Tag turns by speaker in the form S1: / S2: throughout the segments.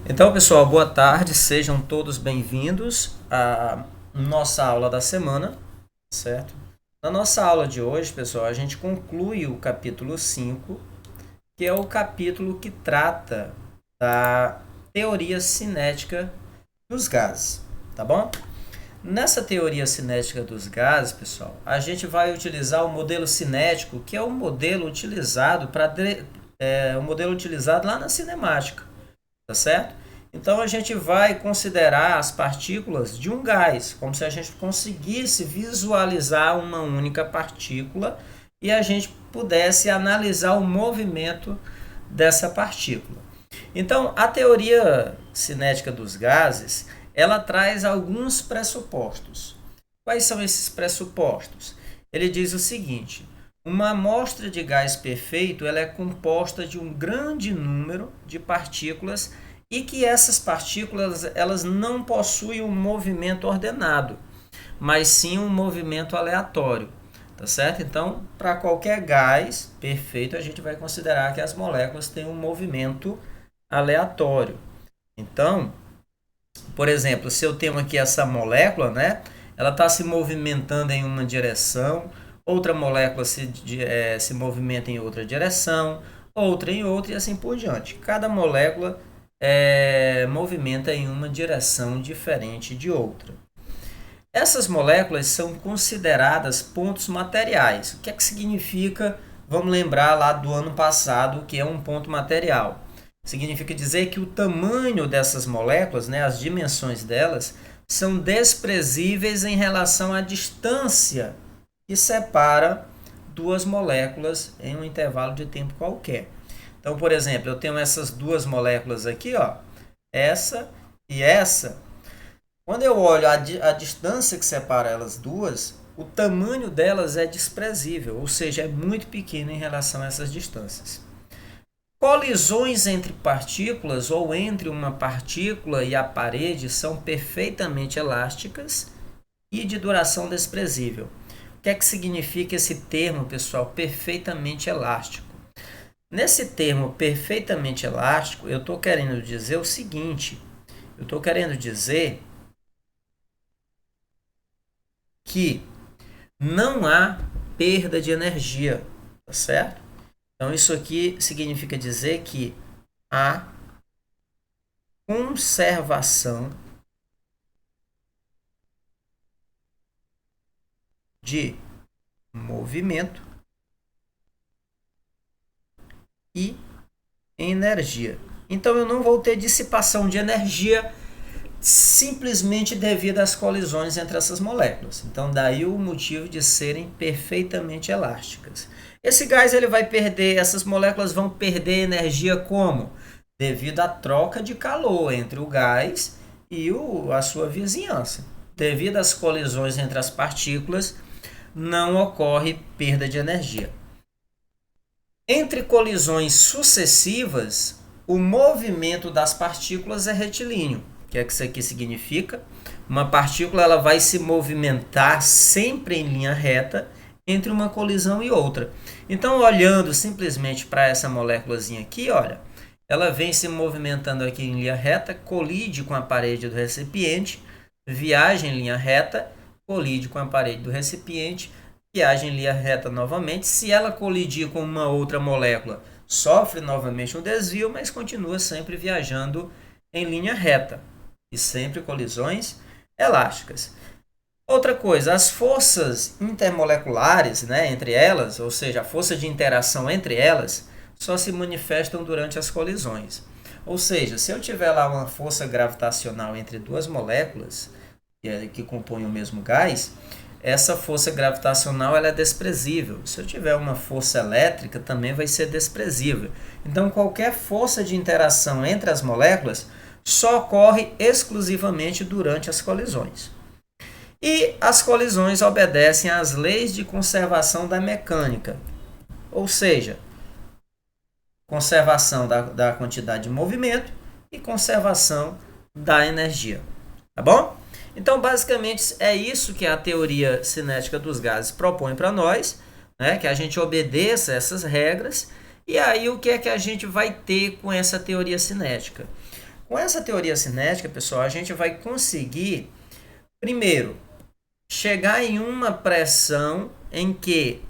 S1: Então, pessoal, boa tarde, sejam todos bem-vindos à nossa aula da semana, certo? Na nossa aula de hoje, pessoal, a gente conclui o capítulo 5, que é o capítulo que trata da teoria cinética dos gases, tá bom? Nessa teoria cinética dos gases, pessoal, a gente vai utilizar o modelo cinético, que é o modelo utilizado o modelo utilizado lá na cinemática, tá certo? Então a gente vai considerar as partículas de um gás, como se a gente conseguisse visualizar uma única partícula e a gente pudesse analisar o movimento dessa partícula. Então, a teoria cinética dos gases, ela traz alguns pressupostos. Quais são esses pressupostos? Ele diz o seguinte: uma amostra de gás perfeito ela é composta de um grande número de partículas e que essas partículas elas não possuem um movimento ordenado, mas sim um movimento aleatório, tá certo? Então, para qualquer gás perfeito, a gente vai considerar que as moléculas têm um movimento aleatório. Então, por exemplo, se eu tenho aqui essa molécula, né? Ela está se movimentando em uma direção, outra molécula se movimenta em outra direção, outra em outra e assim por diante. Cada molécula movimenta em uma direção diferente de outra. Essas moléculas são consideradas pontos materiais. O que é que significa? Vamos lembrar lá do ano passado o que é um ponto material. Significa dizer que o tamanho dessas moléculas, né, as dimensões delas, são desprezíveis em relação à distância que separa duas moléculas em um intervalo de tempo qualquer. Então, por exemplo, eu tenho essas duas moléculas aqui, ó, essa e essa. Quando eu olho a distância que separa elas duas, o tamanho delas é desprezível, ou seja, é muito pequeno em relação a essas distâncias. Colisões entre partículas ou entre uma partícula e a parede são perfeitamente elásticas e de duração desprezível. O que é que significa esse termo, pessoal? Perfeitamente elástico. Nesse termo perfeitamente elástico, eu estou querendo dizer o seguinte: eu estou querendo dizer que não há perda de energia, tá certo? Então, isso aqui significa dizer que há conservação de movimento e energia. Então, eu não vou ter dissipação de energia simplesmente devido às colisões entre essas moléculas. Então, daí o motivo de serem perfeitamente elásticas. Esse gás ele vai perder, essas moléculas vão perder energia como? Devido à troca de calor entre o gás e a sua vizinhança. Devido às colisões entre as partículas, não ocorre perda de energia. Entre colisões sucessivas, o movimento das partículas é retilíneo. O que é que isso aqui significa? Uma partícula ela vai se movimentar sempre em linha reta entre uma colisão e outra. Então, olhando simplesmente para essa moléculazinha aqui, olha, ela vem se movimentando aqui em linha reta, colide com a parede do recipiente, viaja em linha reta, colide com a parede do recipiente, viaja em linha reta novamente. Se ela colidir com uma outra molécula, sofre novamente um desvio, mas continua sempre viajando em linha reta e sempre colisões elásticas. Outra coisa, as forças intermoleculares, né, entre elas, ou seja, a força de interação entre elas, só se manifestam durante as colisões. Ou seja, se eu tiver lá uma força gravitacional entre duas moléculas que compõem o mesmo gás, essa força gravitacional ela é desprezível. Se eu tiver uma força elétrica, também vai ser desprezível. Então, qualquer força de interação entre as moléculas só ocorre exclusivamente durante as colisões. E as colisões obedecem às leis de conservação da mecânica, ou seja, conservação da quantidade de movimento e conservação da energia. Tá bom? Então, basicamente, é isso que a teoria cinética dos gases propõe para nós, né? Que a gente obedeça essas regras. E aí, o que é que a gente vai ter com essa teoria cinética? Com essa teoria cinética, pessoal, a gente vai conseguir, primeiro, chegar em uma pressão em que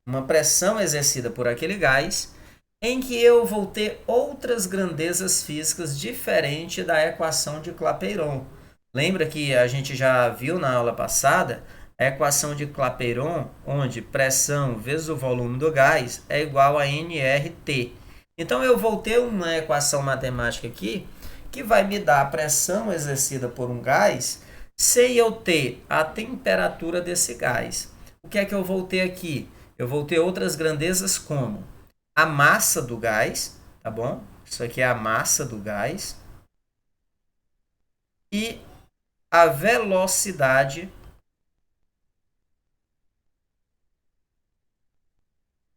S1: uma pressão exercida por aquele gás, em que eu vou ter outras grandezas físicas diferentes da equação de Clapeyron. Lembra que a gente já viu na aula passada a equação de Clapeyron, onde pressão vezes o volume do gás é igual a nRT. Então eu vou ter uma equação matemática aqui que vai me dar a pressão exercida por um gás sem eu ter a temperatura desse gás. O que é que eu vou ter aqui? Eu vou ter outras grandezas como a massa do gás, tá bom? Isso aqui é a massa do gás. E a velocidade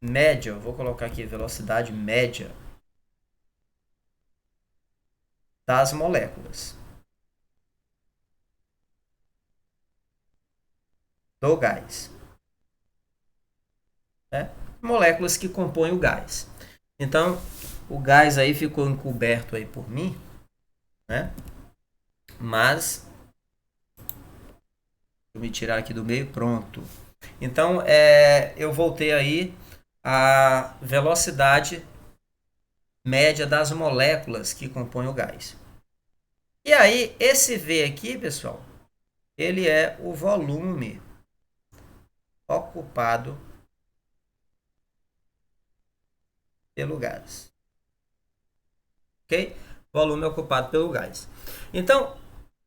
S1: média, eu vou colocar aqui velocidade média das moléculas do gás. Moléculas que compõem o gás. Então, o gás aí ficou encoberto aí por mim, né? Mas, vou me tirar aqui do meio, pronto. Então, eu voltei aí a velocidade média das moléculas que compõem o gás. E aí, esse V aqui, pessoal, ele é o volume ocupado pelo gás. Ok? Volume ocupado pelo gás. Então,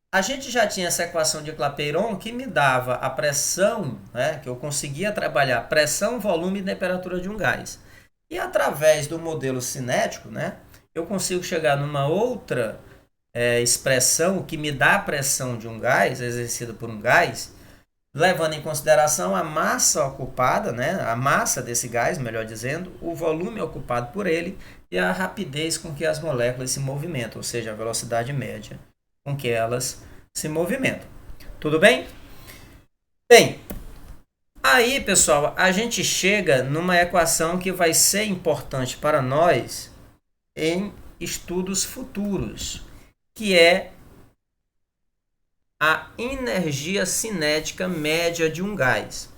S1: a gente já tinha essa equação de Clapeyron que me dava a pressão, né, que eu conseguia trabalhar pressão, volume e temperatura de um gás. E através do modelo cinético, né, eu consigo chegar numa outra expressão que me dá a pressão de um gás, exercida por um gás, levando em consideração a massa ocupada, né, a massa desse gás, melhor dizendo, o volume ocupado por ele e a rapidez com que as moléculas se movimentam, ou seja, a velocidade média com que elas se movimentam. Tudo bem? Bem, aí, pessoal, a gente chega numa equação que vai ser importante para nós em estudos futuros, que é a energia cinética média de um gás,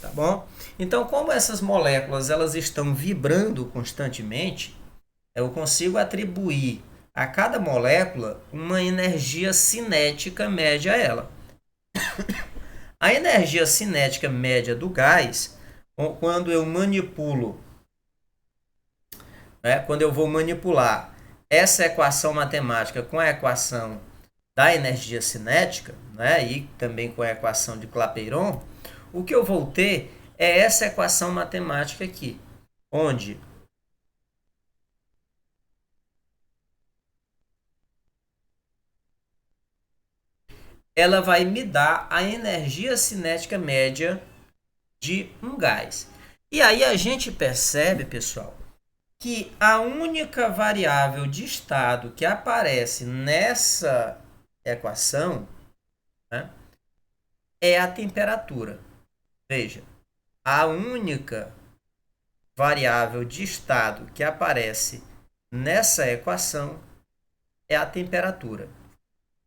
S1: tá bom? Então, como essas moléculas elas estão vibrando constantemente, eu consigo atribuir a cada molécula uma energia cinética média a ela. A energia cinética média do gás, quando eu manipulo, né, quando eu vou manipular essa equação matemática com a equação da energia cinética, né, e também com a equação de Clapeyron, o que eu vou ter é essa equação matemática aqui, onde ela vai me dar a energia cinética média de um gás. E aí a gente percebe, pessoal, que a única variável de estado que aparece nessa equação, né, é a temperatura. Veja, a única variável de estado que aparece nessa equação é a temperatura.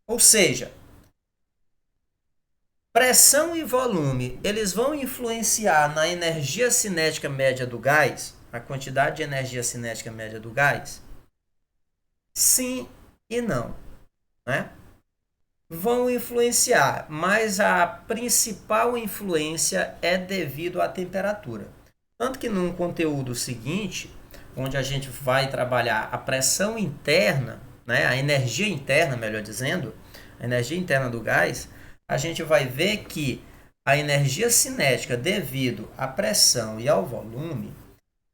S1: Ou seja, pressão e volume, eles vão influenciar na energia cinética média do gás, a quantidade de energia cinética média do gás? Sim e não, né? Vão influenciar, mas a principal influência é devido à temperatura. Tanto que num conteúdo seguinte, onde a gente vai trabalhar a pressão interna, né, a energia interna, melhor dizendo, a energia interna do gás, a gente vai ver que a energia cinética devido à pressão e ao volume,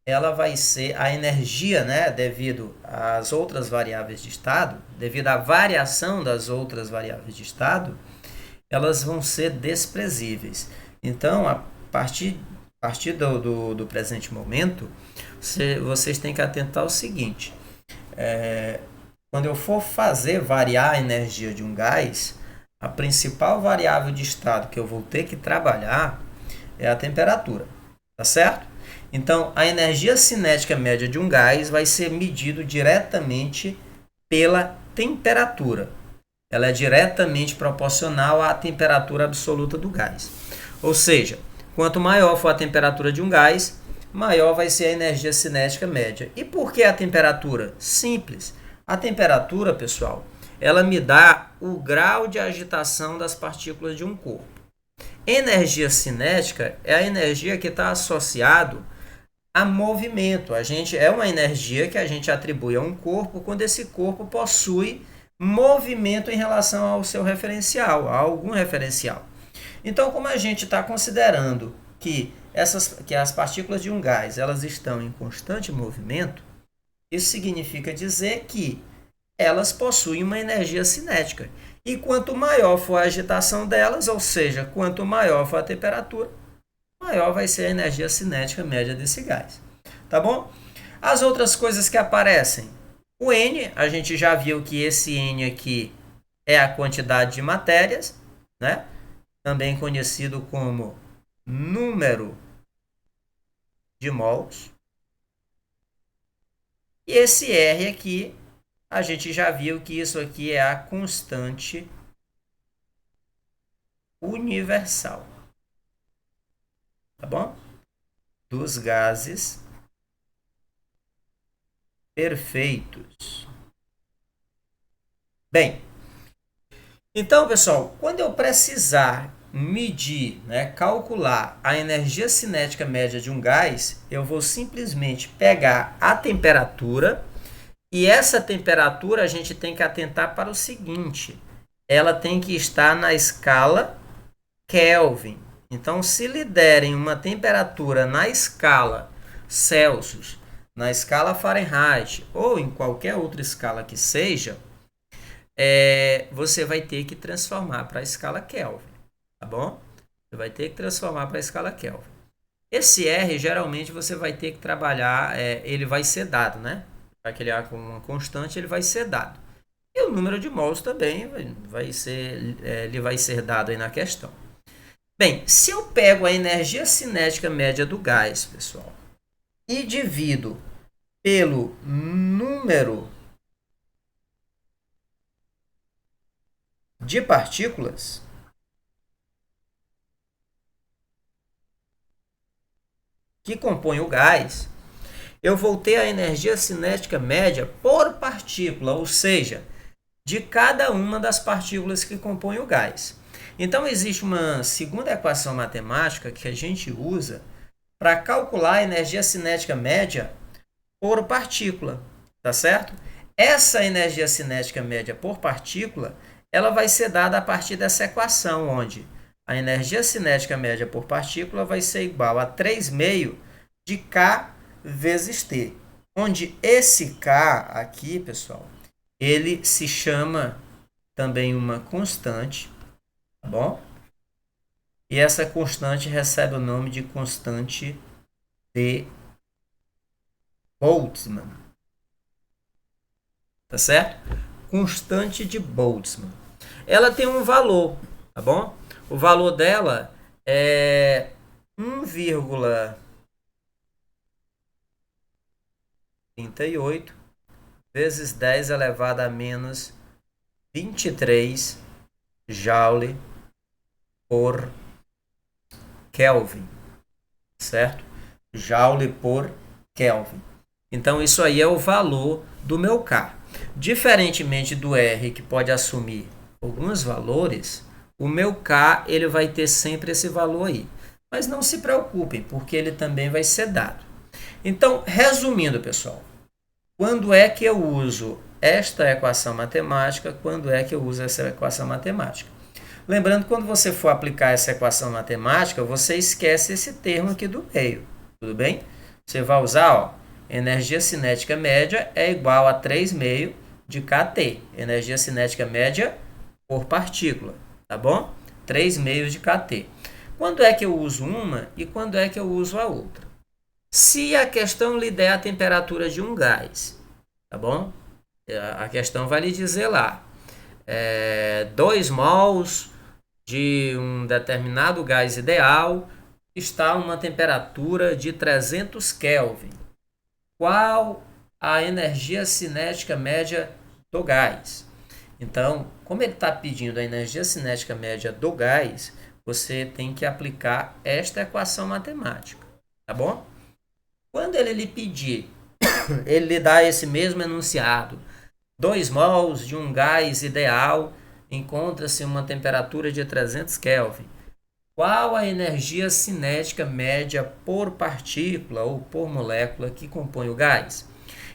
S1: ela vai ser a energia, né, devido às outras variáveis de estado, devido à variação das outras variáveis de estado, elas vão ser desprezíveis. Então, a partir do presente momento, vocês têm que atentar ao seguinte, quando eu for fazer variar a energia de um gás, a principal variável de estado que eu vou ter que trabalhar é a temperatura, tá certo? Então, a energia cinética média de um gás vai ser medido diretamente pela temperatura. Ela é diretamente proporcional à temperatura absoluta do gás. Ou seja, quanto maior for a temperatura de um gás, maior vai ser a energia cinética média. E por que a temperatura? Simples. A temperatura, pessoal, ela me dá o grau de agitação das partículas de um corpo. Energia cinética é a energia que está associado a movimento. É uma energia que a gente atribui a um corpo quando esse corpo possui movimento em relação ao seu referencial, a algum referencial. Então, como a gente está considerando que as partículas de um gás elas estão em constante movimento, isso significa dizer que elas possuem uma energia cinética. E quanto maior for a agitação delas, ou seja, quanto maior for a temperatura, maior vai ser a energia cinética média desse gás. Tá bom? As outras coisas que aparecem. O N, a gente já viu que esse N aqui é a quantidade de matérias, né? Também conhecido como número de mols. E esse R aqui, a gente já viu que isso aqui é a constante universal. Tá bom? Dos gases perfeitos. Bem, então, pessoal, quando eu precisar medir, calcular a energia cinética média de um gás, eu vou simplesmente pegar a temperatura e essa temperatura a gente tem que atentar para o seguinte, ela tem que estar na escala Kelvin. Então, se lhe derem uma temperatura na escala Celsius, na escala Fahrenheit ou em qualquer outra escala que seja, você vai ter que transformar para a escala Kelvin, tá bom? Você vai ter que transformar para a escala Kelvin. Esse R, geralmente, você vai ter que trabalhar, ele vai ser dado, né? Já que ele é uma constante, ele vai ser dado. E o número de mols também ele vai ser dado aí na questão. Bem, se eu pego a energia cinética média do gás, pessoal, e divido pelo número de partículas, que compõem o gás, eu vou ter a energia cinética média por partícula, ou seja, de cada uma das partículas que compõem o gás. Então, existe uma segunda equação matemática que a gente usa para calcular a energia cinética média por partícula, tá certo? Essa energia cinética média por partícula, ela vai ser dada a partir dessa equação, onde a energia cinética média por partícula vai ser igual a 3,5 de K vezes T, onde esse K aqui, pessoal, ele se chama também uma constante, tá bom? E essa constante recebe o nome de constante de Boltzmann. Tá certo? Constante de Boltzmann. Ela tem um valor, tá bom? O valor dela é 1,38 vezes 10 elevado a menos 23 Joule por Kelvin, certo? Joule por Kelvin. Então, isso aí é o valor do meu K. Diferentemente do R, que pode assumir alguns valores, o meu K ele vai ter sempre esse valor aí. Mas não se preocupem, porque ele também vai ser dado. Então, resumindo, pessoal, quando é que eu uso esta equação matemática? Quando é que eu uso essa equação matemática? Lembrando, quando você for aplicar essa equação matemática, você esquece esse termo aqui do meio, tudo bem? Você vai usar, energia cinética média é igual a 3,5 de kT, energia cinética média por partícula, tá bom? 3,5 de kT. Quando é que eu uso uma e quando é que eu uso a outra? Se a questão lhe der a temperatura de um gás, tá bom? A questão vai lhe dizer lá, 2 mols de um determinado gás ideal está a uma temperatura de 300 Kelvin. Qual a energia cinética média do gás. Então, como ele está pedindo a energia cinética média do gás, você tem que aplicar esta equação matemática, tá bom? Quando ele lhe pedir, ele lhe dá esse mesmo enunciado: 2 mols de um gás ideal encontra-se uma temperatura de 300 Kelvin. Qual a energia cinética média por partícula ou por molécula que compõe o gás?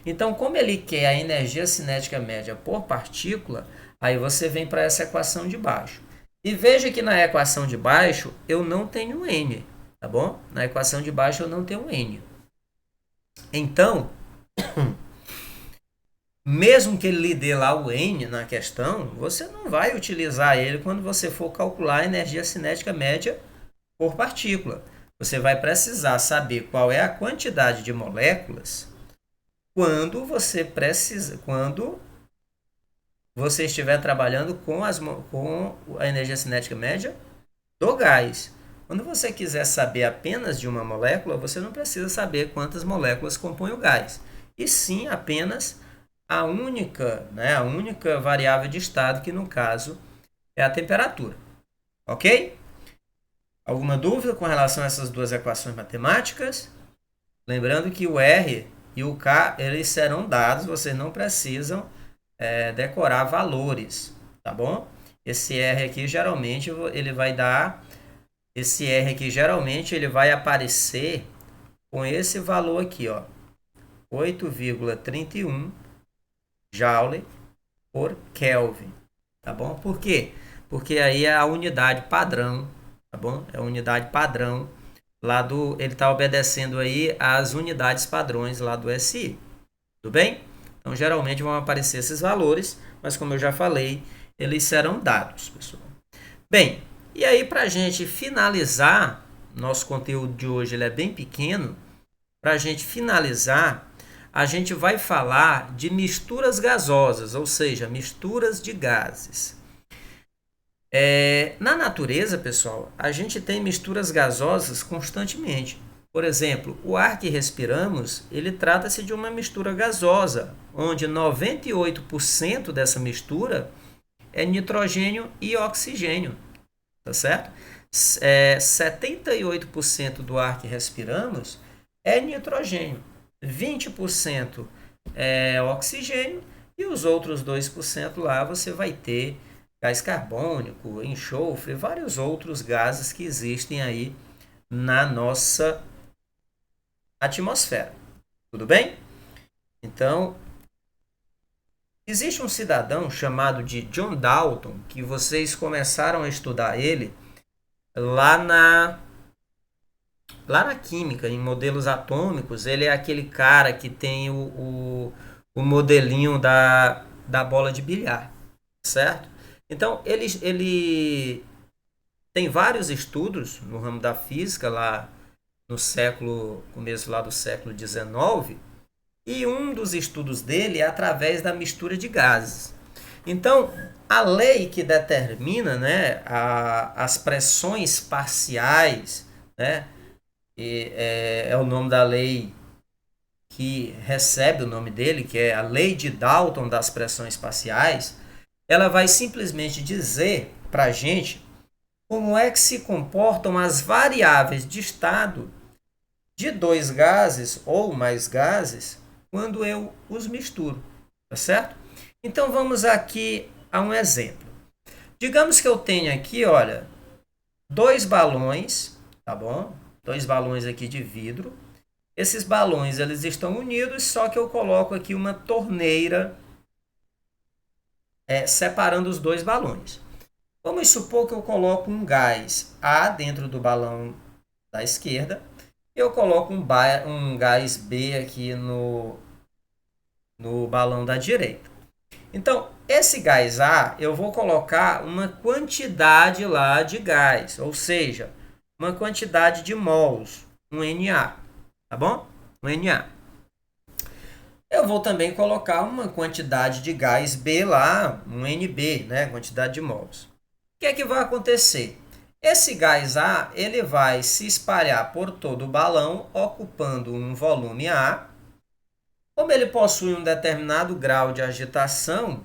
S1: Então, como ele quer a energia cinética média por partícula, aí você vem para essa equação de baixo. E veja que na equação de baixo eu não tenho N, tá bom? Na equação de baixo eu não tenho N. Então, mesmo que ele lhe dê lá o N na questão, você não vai utilizar ele quando você for calcular a energia cinética média por partícula. Você vai precisar saber qual é a quantidade de moléculas quando você estiver trabalhando com a energia cinética média do gás. Quando você quiser saber apenas de uma molécula, você não precisa saber quantas moléculas compõem o gás, e sim apenas a única variável de estado, que no caso é a temperatura. Ok? Alguma dúvida com relação a essas duas equações matemáticas? Lembrando que o R e o K, eles serão dados, vocês não precisam decorar valores, tá bom? Esse R aqui geralmente ele vai aparecer com esse valor aqui, ó, 8,31 Joule por Kelvin, tá bom? Por quê? Porque aí é a unidade padrão, tá bom? É a unidade padrão ele está obedecendo aí às unidades padrões lá do SI, tudo bem? Então, geralmente vão aparecer esses valores, mas como eu já falei, eles serão dados, pessoal. Bem, e aí para a gente finalizar, nosso conteúdo de hoje ele é bem pequeno, para a gente finalizar, a gente vai falar de misturas gasosas, ou seja, misturas de gases. Na natureza, pessoal, a gente tem misturas gasosas constantemente. Por exemplo, o ar que respiramos, ele trata-se de uma mistura gasosa, onde 98% dessa mistura é nitrogênio e oxigênio, tá certo? 78% do ar que respiramos é nitrogênio, 20% é oxigênio e os outros 2% lá você vai ter gás carbônico, enxofre, vários outros gases que existem aí na nossa atmosfera. Tudo bem? Então, existe um cidadão chamado de John Dalton, que vocês começaram a estudar ele lá na química, em modelos atômicos. Ele é aquele cara que tem o modelinho da bola de bilhar, certo? Então, ele tem vários estudos no ramo da física lá no começo lá do século XIX, e um dos estudos dele é através da mistura de gases. Então, a lei que determina, né, as pressões parciais, né, é o nome da lei que recebe o nome dele, que é a lei de Dalton das pressões parciais. Ela vai simplesmente dizer para a gente como é que se comportam as variáveis de estado de dois gases ou mais gases quando eu os misturo, tá certo? Então vamos aqui a um exemplo. Digamos que eu tenho aqui, olha, dois balões, tá bom? Dois balões aqui de vidro. Esses balões, eles estão unidos, só que eu coloco aqui uma torneira separando os dois balões. Vamos supor que eu coloco um gás A dentro do balão da esquerda, eu coloco um gás B aqui no balão da direita. Então, esse gás A, eu vou colocar uma quantidade lá de gás, ou seja, uma quantidade de mols, um Na, tá bom? Um Na. Eu vou também colocar uma quantidade de gás B lá, um NB, né? Quantidade de mols. O que é que vai acontecer? Esse gás A ele vai se espalhar por todo o balão, ocupando um volume A, Como ele possui um determinado grau de agitação,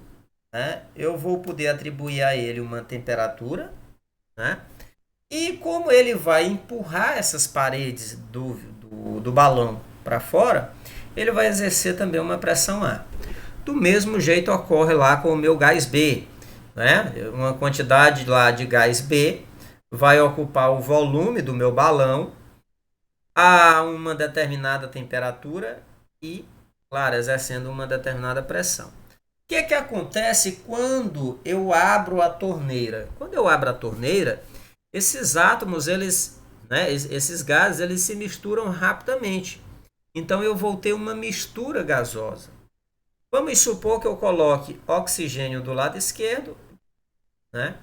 S1: né, eu vou poder atribuir a ele uma temperatura, né? E como ele vai empurrar essas paredes do balão para fora, ele vai exercer também uma pressão A. Do mesmo jeito ocorre lá com o meu gás B, né? Uma quantidade lá de gás B vai ocupar o volume do meu balão a uma determinada temperatura e, claro, exercendo uma determinada pressão. O que é que acontece quando eu abro a torneira? Quando eu abro a torneira, esses átomos, esses gases, eles se misturam rapidamente. Então eu vou ter uma mistura gasosa. Vamos supor que eu coloque oxigênio do lado esquerdo, né?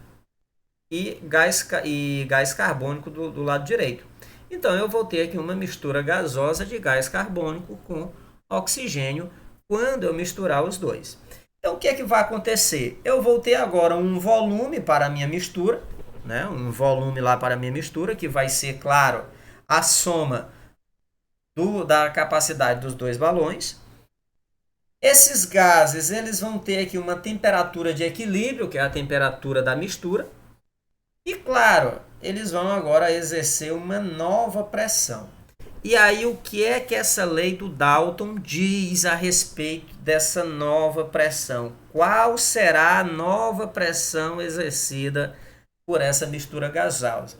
S1: E gás carbônico do lado direito. Então eu vou ter aqui uma mistura gasosa de gás carbônico com oxigênio quando eu misturar os dois. Então o que é que vai acontecer? Eu vou ter agora um volume para a minha mistura, né? Um volume lá para a minha mistura, que vai ser, claro, a soma da capacidade dos dois balões. Esses gases, eles vão ter aqui uma temperatura de equilíbrio, que é a temperatura da mistura. E, claro, eles vão agora exercer uma nova pressão. E aí, o que é que essa lei do Dalton diz a respeito dessa nova pressão? Qual será a nova pressão exercida por essa mistura gasosa?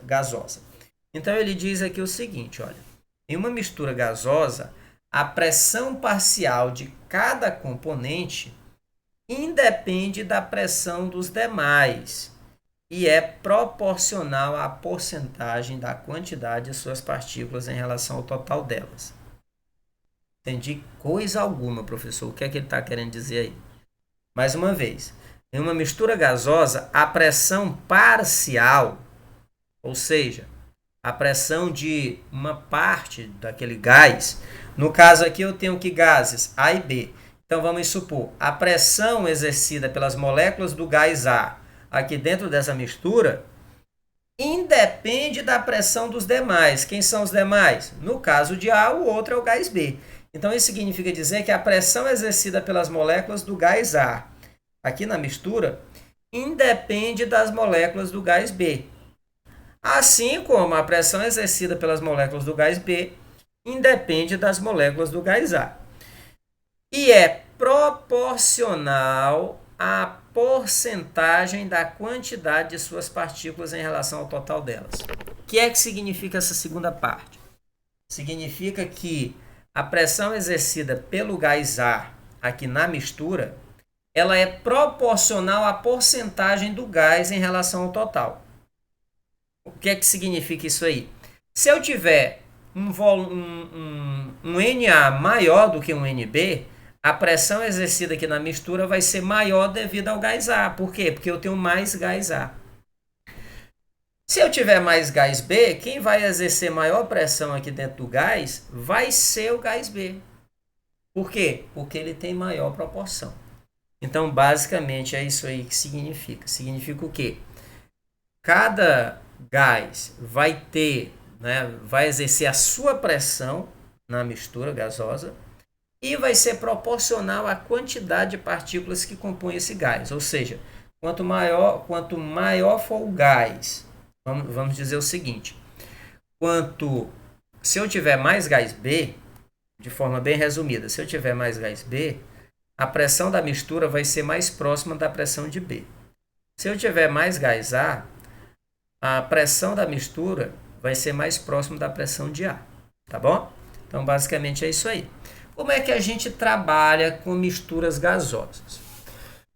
S1: Então, ele diz aqui o seguinte, olha. Em uma mistura gasosa, a pressão parcial de cada componente independe da pressão dos demais e é proporcional à porcentagem da quantidade de suas partículas em relação ao total delas. Entendi coisa alguma, professor. O que é que ele está querendo dizer aí? Mais uma vez, em uma mistura gasosa, a pressão parcial, ou seja, a pressão de uma parte daquele gás, no caso aqui eu tenho que gases A e B. Então vamos supor, a pressão exercida pelas moléculas do gás A aqui dentro dessa mistura independe da pressão dos demais. Quem são os demais? No caso de A, o outro é o gás B. Então isso significa dizer que a pressão exercida pelas moléculas do gás A aqui na mistura independe das moléculas do gás B. Assim como a pressão exercida pelas moléculas do gás B independe das moléculas do gás A. E é proporcional à porcentagem da quantidade de suas partículas em relação ao total delas. O que é que significa essa segunda parte? Significa que a pressão exercida pelo gás A aqui na mistura, ela é proporcional à porcentagem do gás em relação ao total. O que é que significa isso aí? Se eu tiver um Na maior do que um NB, a pressão exercida aqui na mistura vai ser maior devido ao gás A. Por quê? Porque eu tenho mais gás A. Se eu tiver mais gás B, quem vai exercer maior pressão aqui dentro do gás vai ser o gás B. Por quê? Porque ele tem maior proporção. Então, basicamente, é isso aí que significa. Significa o quê? Cada gás vai ter, vai exercer a sua pressão na mistura gasosa e vai ser proporcional à quantidade de partículas que compõem esse gás. Ou seja, quanto maior for o gás, vamos dizer o seguinte, se eu tiver mais gás B, de forma bem resumida, se eu tiver mais gás B, a pressão da mistura vai ser mais próxima da pressão de B. Se eu tiver mais gás a pressão da mistura vai ser mais próxima da pressão de A, tá bom? Então, basicamente é isso aí. Como é que a gente trabalha com misturas gasosas?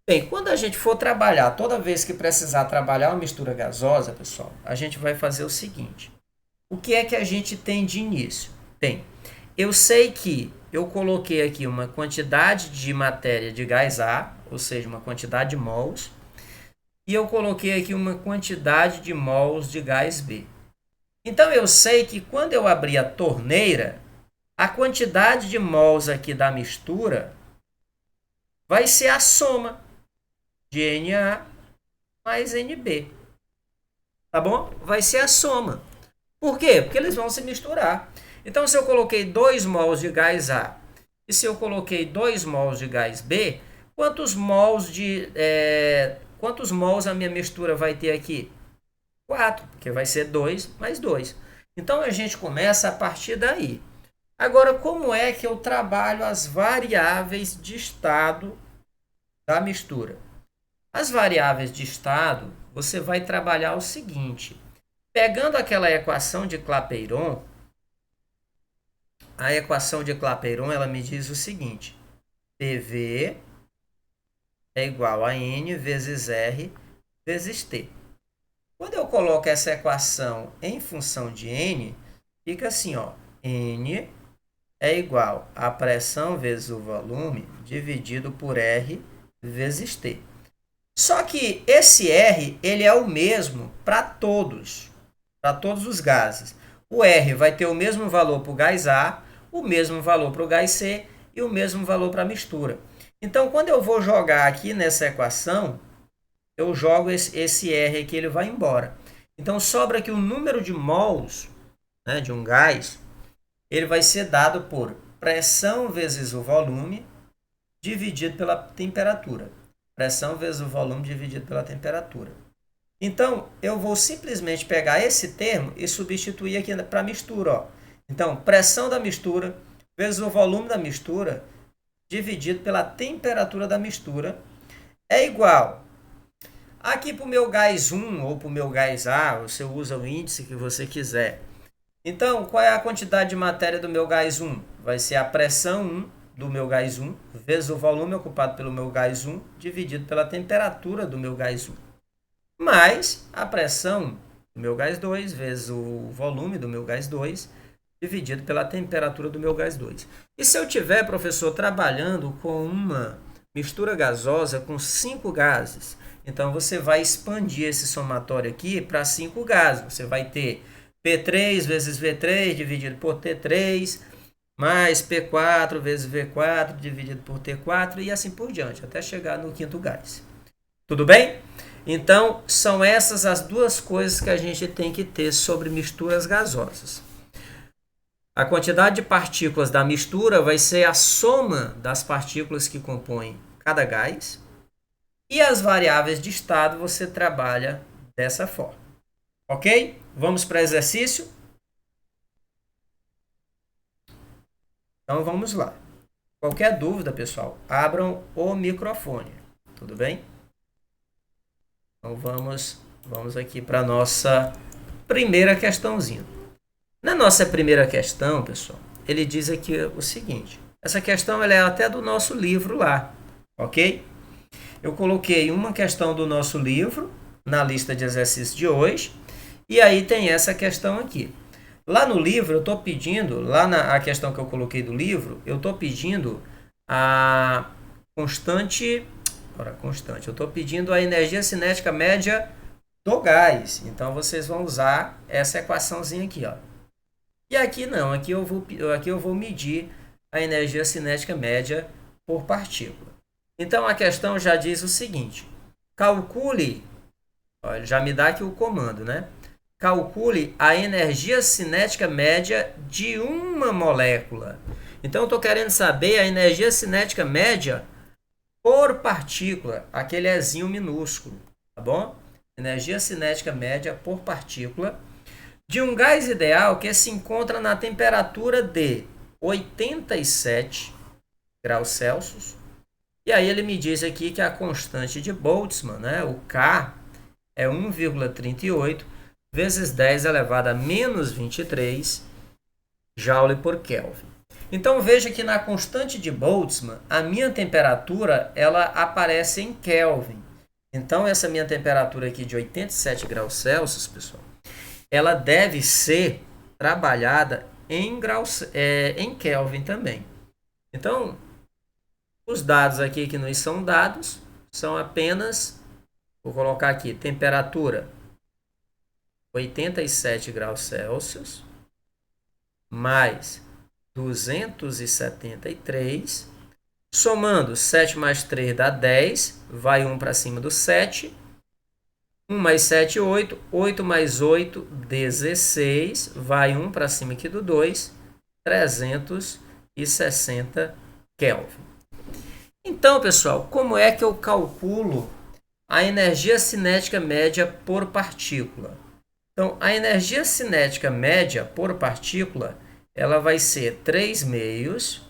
S1: Bem, quando a gente for trabalhar, toda vez que precisar trabalhar uma mistura gasosa, pessoal, a gente vai fazer o seguinte. O que é que a gente tem de início? Bem, eu sei que eu coloquei aqui uma quantidade de matéria de gás A, ou seja, uma quantidade de mols, e eu coloquei aqui uma quantidade de mols de gás B. Então, eu sei que quando eu abrir a torneira, a quantidade de mols aqui da mistura vai ser a soma de Na mais Nb. Tá bom? Vai ser a soma. Por quê? Porque eles vão se misturar. Então, se eu coloquei 2 mols de gás A E se eu coloquei 2 mols de gás B, quantos mols a minha mistura vai ter aqui? 4, porque vai ser 2 mais 2. Então a gente começa a partir daí. Agora, como é que eu trabalho as variáveis de estado da mistura? As variáveis de estado, você vai trabalhar o seguinte: pegando aquela equação de Clapeyron, a equação de Clapeyron ela me diz o seguinte: PV é igual a N vezes R vezes T. Quando eu coloco essa equação em função de N, fica assim, ó, N é igual a pressão vezes o volume dividido por R vezes T. Só que esse R ele é o mesmo para todos os gases. O R vai ter o mesmo valor para o gás A, o mesmo valor para o gás C e o mesmo valor para a mistura. Então, quando eu vou jogar aqui nessa equação, eu jogo esse R aqui, ele vai embora. Então, sobra aqui o número de mols, né, de um gás, ele vai ser dado por pressão vezes o volume dividido pela temperatura. Pressão vezes o volume dividido pela temperatura. Então, eu vou simplesmente pegar esse termo e substituir aqui para a mistura. Ó. Então, pressão da mistura vezes o volume da mistura dividido pela temperatura da mistura é igual. Aqui para o meu gás 1 ou para o meu gás A, você usa o índice que você quiser. Então, qual é a quantidade de matéria do meu gás 1? Vai ser a pressão 1 do meu gás 1 vezes o volume ocupado pelo meu gás 1 dividido pela temperatura do meu gás 1. Mais a pressão do meu gás 2 vezes o volume do meu gás 2 dividido pela temperatura do meu gás 2. E se eu tiver, professor, trabalhando com uma mistura gasosa com 5 gases, então você vai expandir esse somatório aqui para 5 gases. Você vai ter P3 vezes V3 dividido por T3, mais P4 vezes V4 dividido por T4 e assim por diante, até chegar no quinto gás. Tudo bem? Então, são essas as duas coisas que a gente tem que ter sobre misturas gasosas. A quantidade de partículas da mistura vai ser a soma das partículas que compõem cada gás. E as variáveis de estado você trabalha dessa forma. Ok? Vamos para o exercício? Então vamos lá. Qualquer dúvida, pessoal, abram o microfone. Tudo bem? Então vamos aqui para a nossa primeira questãozinha. Na nossa primeira questão, pessoal, ele diz aqui o seguinte. Essa questão ela é até do nosso livro lá, ok? Eu coloquei uma questão do nosso livro na lista de exercícios de hoje. E aí tem essa questão aqui. Lá no livro, eu estou pedindo, lá na questão que eu coloquei do livro, eu estou pedindo a constante. Eu estou pedindo a energia cinética média do gás. Então, vocês vão usar essa equaçãozinha aqui. Ó. E aqui não, aqui eu vou medir a energia cinética média por partícula. Então, a questão já diz o seguinte. Calcule, ó, já me dá aqui o comando, né? Calcule a energia cinética média de uma molécula. Então, eu estou querendo saber a energia cinética média por partícula, aquele Ezinho minúsculo, tá bom? Energia cinética média por partícula de um gás ideal que se encontra na temperatura de 87 graus Celsius. E aí ele me diz aqui que a constante de Boltzmann, né, o K, é 1,38 vezes 10 elevado a menos 23 Joule por Kelvin. Então veja que na constante de Boltzmann, a minha temperatura ela aparece em Kelvin. Então essa minha temperatura aqui de 87 graus Celsius, pessoal, ela deve ser trabalhada em Kelvin também. Então, os dados aqui que nos são dados são apenas, vou colocar aqui, temperatura 87 graus Celsius mais 273, somando 7 mais 3 dá 10, vai 1 para cima do 7, 1 mais 7, 8, 8 mais 8, 16, vai 1 para cima aqui do 2, 364. Kelvin. Então, pessoal, como é que eu calculo a energia cinética média por partícula? Então, a energia cinética média por partícula, ela vai ser 3 meios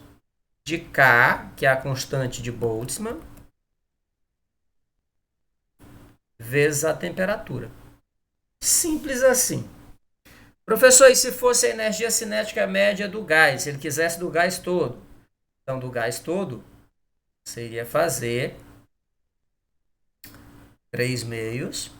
S1: de K, que é a constante de Boltzmann, vezes a temperatura. Simples assim. Professor, e se fosse a energia cinética média do gás? Se ele quisesse do gás todo? Então, do gás todo, você iria fazer 3 meios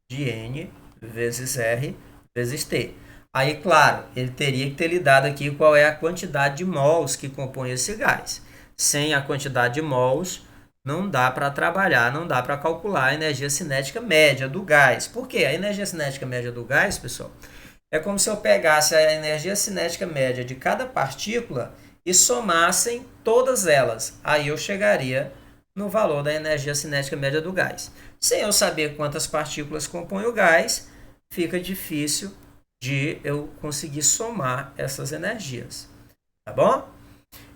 S1: de N vezes R vezes T. Aí, claro, ele teria que ter lhe dado aqui qual é a quantidade de mols que compõe esse gás. Sem a quantidade de mols, não dá para trabalhar, não dá para calcular a energia cinética média do gás. Por quê? A energia cinética média do gás, pessoal, é como se eu pegasse a energia cinética média de cada partícula e somassem todas elas. Aí eu chegaria no valor da energia cinética média do gás. Sem eu saber quantas partículas compõem o gás, fica difícil de eu conseguir somar essas energias. Tá bom?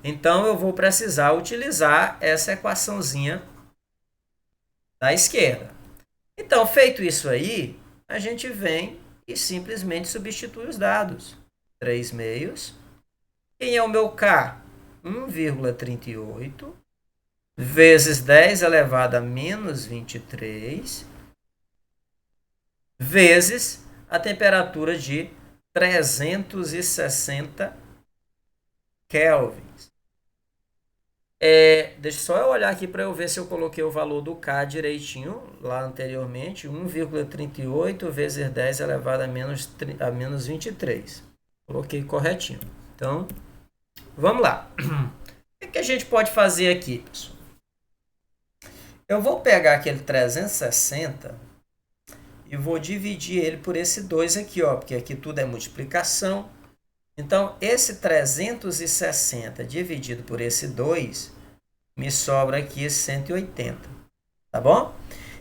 S1: Então, eu vou precisar utilizar essa equaçãozinha da esquerda. Então, feito isso aí, a gente vem e simplesmente substitui os dados. 3 meios. Quem é o meu K? 1,38 vezes 10 elevado a menos 23 vezes a temperatura de 360 kelvins. Deixa só eu olhar aqui para eu ver se eu coloquei o valor do K direitinho lá anteriormente. 1,38 vezes 10 elevado a menos 23. Coloquei corretinho. Então, vamos lá. O que a gente pode fazer aqui, pessoal? Eu vou pegar aquele 360 e vou dividir ele por esse 2 aqui, ó, porque aqui tudo é multiplicação. Então, esse 360 dividido por esse 2, me sobra aqui 180. Tá bom?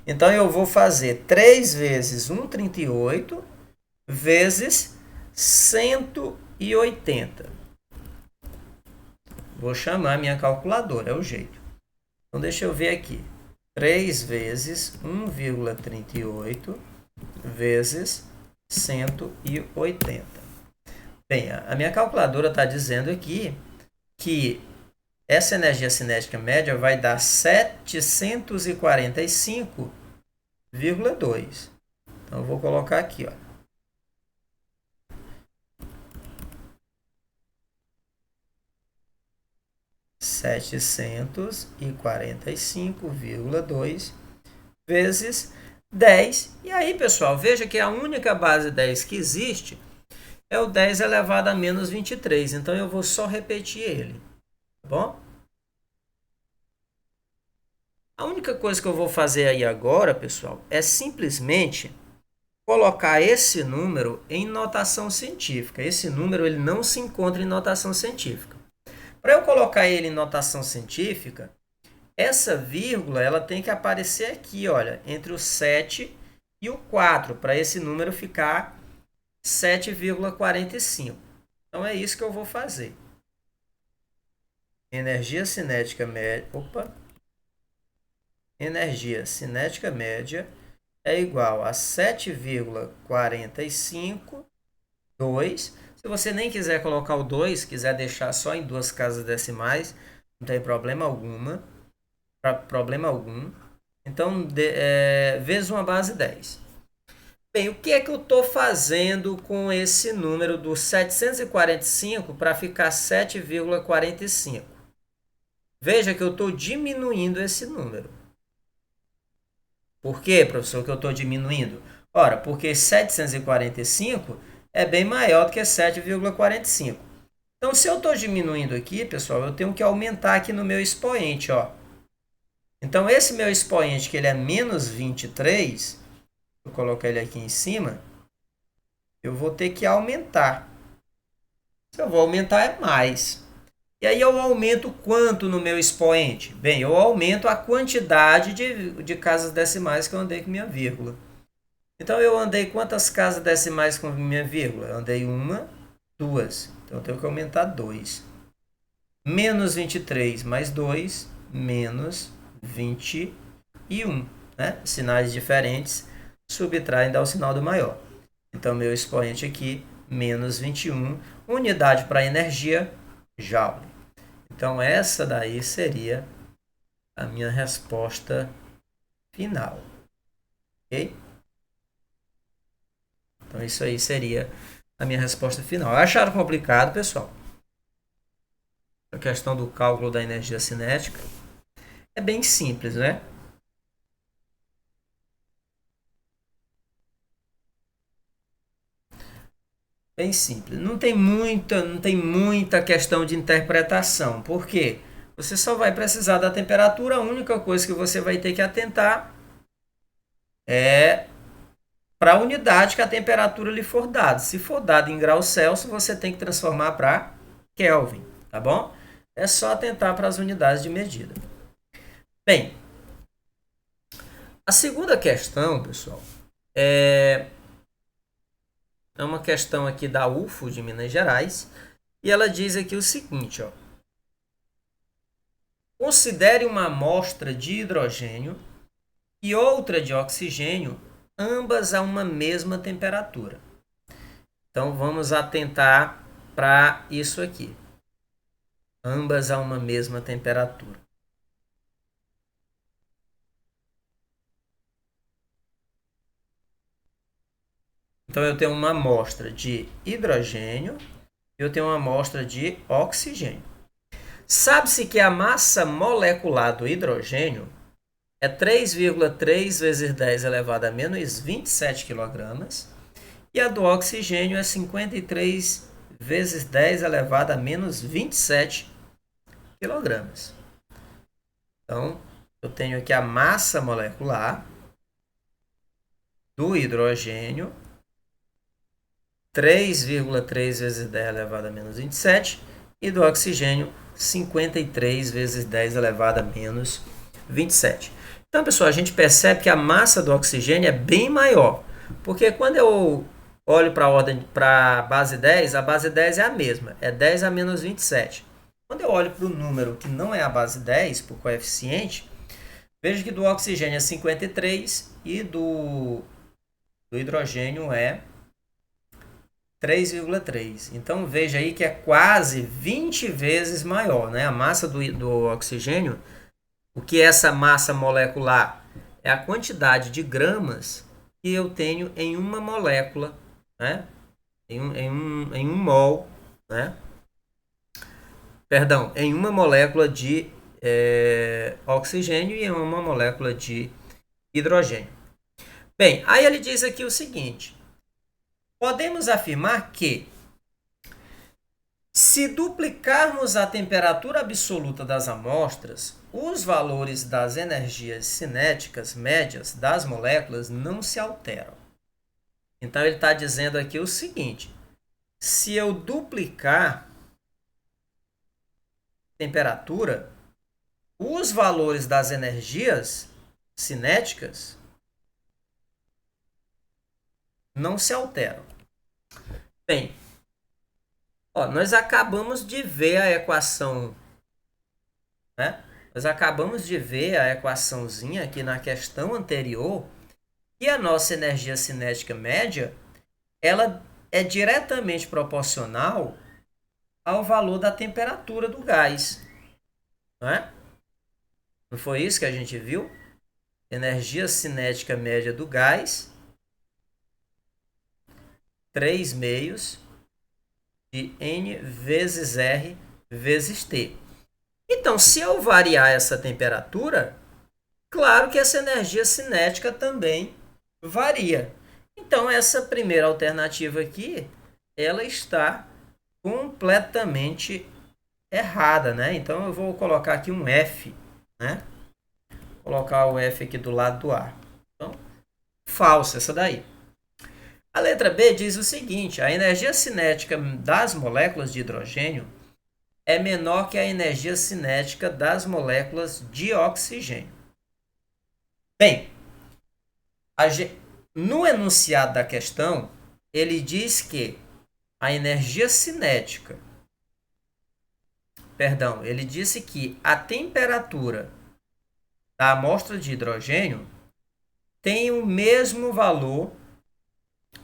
S1: Então, eu vou fazer 3 vezes 1,38 vezes 180. Vou chamar minha calculadora, é o jeito. Então, deixa eu ver aqui. 3 vezes 1,38 vezes 180. Bem, a minha calculadora está dizendo aqui que essa energia cinética média vai dar 745,2. Então, eu vou colocar aqui, ó. 745,2 vezes 10. E aí, pessoal, veja que a única base 10 que existe é o 10 elevado a menos 23. Então, eu vou só repetir ele. Tá bom? A única coisa que eu vou fazer aí agora, pessoal, é simplesmente colocar esse número em notação científica. Esse número ele não se encontra em notação científica. Para eu colocar ele em notação científica, essa vírgula ela tem que aparecer aqui, olha, entre o 7 e o 4, para esse número ficar 7,45. Então, é isso que eu vou fazer. Energia cinética média... Energia cinética média é igual a 7,45, 2. Se você nem quiser colocar o 2, quiser deixar só em duas casas decimais, não tem problema algum. Então, vezes uma base 10. Bem, o que é que eu estou fazendo com esse número do 745 para ficar 7,45? Veja que eu estou diminuindo esse número. Por quê, professor, que eu estou diminuindo? Ora, porque 745 é bem maior do que 7,45. Então, se eu estou diminuindo aqui, pessoal, eu tenho que aumentar aqui no meu expoente, ó. Então, esse meu expoente, que ele é menos 23, vou colocar ele aqui em cima, eu vou ter que aumentar. Se eu vou aumentar, é mais. E aí, eu aumento quanto no meu expoente? Bem, eu aumento a quantidade de casas decimais que eu andei com minha vírgula. Então, eu andei quantas casas decimais com minha vírgula? Eu andei 1, 2. Então, eu tenho que aumentar 2. Menos 23 mais 2, menos 21. Né? Sinais diferentes subtraem dá o sinal do maior. Então, meu expoente aqui, menos 21. Unidade para energia, joule. Então, essa daí seria a minha resposta final. Ok? Então, isso aí seria a minha resposta final. Acharam complicado, pessoal? A questão do cálculo da energia cinética é bem simples, né? Bem simples. Não tem muita questão de interpretação. Por quê? Você só vai precisar da temperatura. A única coisa que você vai ter que atentar é para a unidade que a temperatura lhe for dada. Se for dada em graus Celsius, você tem que transformar para Kelvin, tá bom? É só atentar para as unidades de medida. Bem, a segunda questão, pessoal, é uma questão aqui da UFO de Minas Gerais, e ela diz aqui o seguinte, ó. Considere uma amostra de hidrogênio e outra de oxigênio, ambas a uma mesma temperatura. Então, vamos atentar para isso aqui. Ambas a uma mesma temperatura. Então, eu tenho uma amostra de hidrogênio e eu tenho uma amostra de oxigênio. Sabe-se que a massa molecular do hidrogênio é 3,3 vezes 10 elevado a menos 27 kg e a do oxigênio é 53 vezes 10 elevado a menos 27 kg. Então, eu tenho aqui a massa molecular do hidrogênio, 3,3 vezes 10 elevado a menos 27, e do oxigênio, 53 vezes 10 elevado a menos 27. Então, pessoal, a gente percebe que a massa do oxigênio é bem maior, porque quando eu olho para a base 10, a base 10 é a mesma, é 10 a menos 27. Quando eu olho para o número que não é a base 10, por coeficiente, vejo que do oxigênio é 53 e do hidrogênio é 3,3. Então, veja aí que é quase 20 vezes maior, né? A massa do oxigênio, o que é essa massa molecular? É a quantidade de gramas que eu tenho em uma molécula, né? Em um mol, né? Perdão, em uma molécula de oxigênio e em uma molécula de hidrogênio. Bem, aí ele diz aqui o seguinte: podemos afirmar que, se duplicarmos a temperatura absoluta das amostras, os valores das energias cinéticas médias das moléculas não se alteram. Então, ele está dizendo aqui o seguinte: se eu duplicar a temperatura, os valores das energias cinéticas não se alteram. Bem, nós acabamos de ver a equação, né? Nós acabamos de ver a equaçãozinha aqui na questão anterior, e a nossa energia cinética média, ela é diretamente proporcional ao valor da temperatura do gás, não é? Não foi isso que a gente viu? Energia cinética média do gás, 3 meios de N vezes R vezes T. Então, se eu variar essa temperatura, claro que essa energia cinética também varia. Então, essa primeira alternativa aqui, ela está completamente errada, né? Então, eu vou colocar aqui um F, né? Vou colocar o F aqui do lado do A. Então, falsa essa daí. A letra B diz o seguinte: a energia cinética das moléculas de hidrogênio é menor que a energia cinética das moléculas de oxigênio. Bem, no enunciado da questão, ele diz que a energia cinética perdão, ele disse que a temperatura da amostra de hidrogênio tem o mesmo valor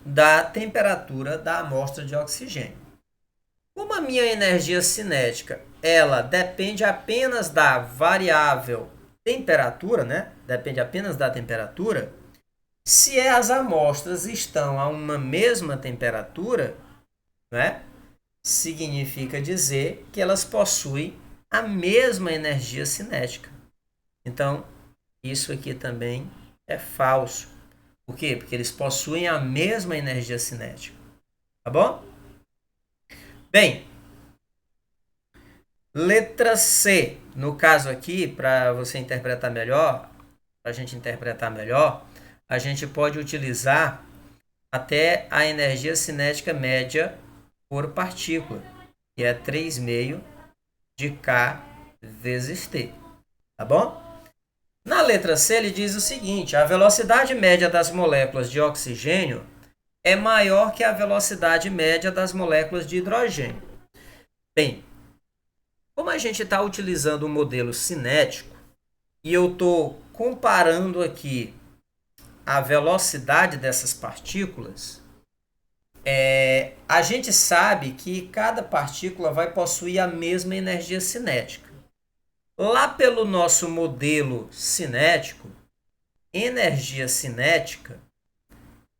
S1: da temperatura da amostra de oxigênio. Como a minha energia cinética, ela depende apenas da variável temperatura, né? Depende apenas da temperatura. Se as amostras estão a uma mesma temperatura, né? Significa dizer que elas possuem a mesma energia cinética. Então, isso aqui também é falso. Por quê? Porque eles possuem a mesma energia cinética. Tá bom? Bem, letra C. No caso aqui, para você interpretar melhor, para a gente interpretar melhor, a gente pode utilizar até a energia cinética média por partícula, que é 3,5 de K vezes T. Tá bom? Na letra C, ele diz o seguinte: a velocidade média das moléculas de oxigênio é maior que a velocidade média das moléculas de hidrogênio. Bem, como a gente está utilizando o modelo cinético e eu estou comparando aqui a velocidade dessas partículas, a gente sabe que cada partícula vai possuir a mesma energia cinética. Lá pelo nosso modelo cinético, energia cinética